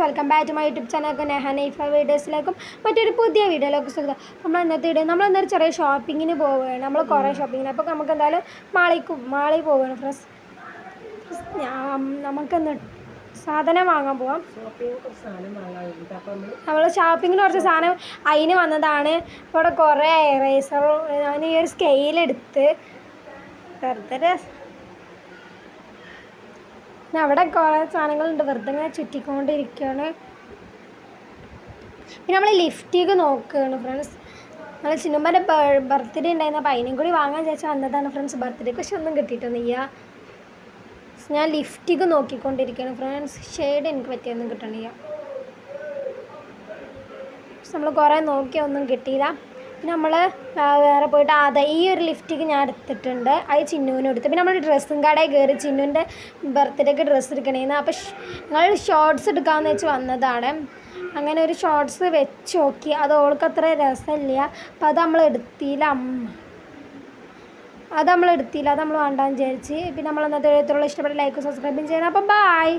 Welcome back to my YouTube channel നെഹനൈഫ വീഡിയോസിലേക്കും മറ്റൊരു പുതിയ വീഡിയോയിലേക്ക് സ്വാഗതം. നമ്മളെന്നൊരു ചെറിയ ഷോപ്പിങ്ങിന് പോവുകയാണ്. നമ്മൾ കുറേ ഷോപ്പിങ്ങിന് അപ്പോൾ നമുക്ക് എന്തായാലും മാളിൽ പോവുകയാണ് ഫ്രണ്ട്സ്. നമുക്കെന്ന് സാധനം വാങ്ങാൻ പോവാം. നമ്മൾ ഷോപ്പിങ്ങിന് കുറച്ച് സാധനം അതിന് വന്നതാണ്. ഇവിടെ കുറേ എറേസറും ഞാൻ ഈ ഒരു സ്കെയിലെടുത്ത് വെറുതെ അവിടെ കുറേ സാധനങ്ങളുണ്ട്. വെറുതെ ഇങ്ങനെ ചുറ്റിക്കൊണ്ടിരിക്കുകയാണ്. പിന്നെ നമ്മൾ ലിഫ്റ്റിക്ക് നോക്കുകയാണ് ഫ്രണ്ട്സ്. നമ്മൾ ചിന്നുമ്മൻ്റെ ബർത്ത്ഡേ ഉണ്ടായിരുന്നു. അപ്പോൾ അതിനും കൂടി വാങ്ങാൻ ചോദിച്ചാൽ വന്നതാണ് ഫ്രണ്ട്സ്. ബർത്ത്ഡേക്ക് പക്ഷെ ഒന്നും കിട്ടിയിട്ടൊന്നുമില്ല. ഞാൻ ലിഫ്റ്റിക്ക് നോക്കിക്കൊണ്ടിരിക്കുകയാണ് ഫ്രണ്ട്സ്. ഷെയ്ഡ് എനിക്ക് പറ്റിയൊന്നും കിട്ടണില്ല. നമ്മൾ കുറേ നോക്കിയാൽ ഒന്നും കിട്ടിയില്ല. പിന്നെ നമ്മൾ വേറെ പോയിട്ട് ഈ ഒരു ലിഫ്റ്റിക്ക് ഞാൻ എടുത്തിട്ടുണ്ട്. അത് ചിന്നുവിനും എടുത്ത്. പിന്നെ നമ്മൾ ഡ്രസ്സും കടയിൽ കയറി ചിന്നുവിൻ്റെ ബർത്ത്ഡേക്ക് ഡ്രസ്സ് എടുക്കണേന്ന്. അപ്പോൾ ഞങ്ങൾ ഷോർട്സ് എടുക്കാമെന്ന് വെച്ച് വന്നതാണ്. അങ്ങനെ ഒരു ഷോർട്സ് വെച്ച് നോക്കി. അത് ഓൾക്ക് അത്ര രസമില്ല. അപ്പോൾ അത് നമ്മൾ എടുത്തില്ല. അത് നമ്മൾ വേണ്ടാന്ന് വിചാരിച്ച്. പിന്നെ നമ്മൾ ഇന്നത്തെ ഇഷ്ടപ്പെട്ട ലൈക്കും സബ്സ്ക്രൈബും ചെയ്യണം. അപ്പോൾ ബൈ.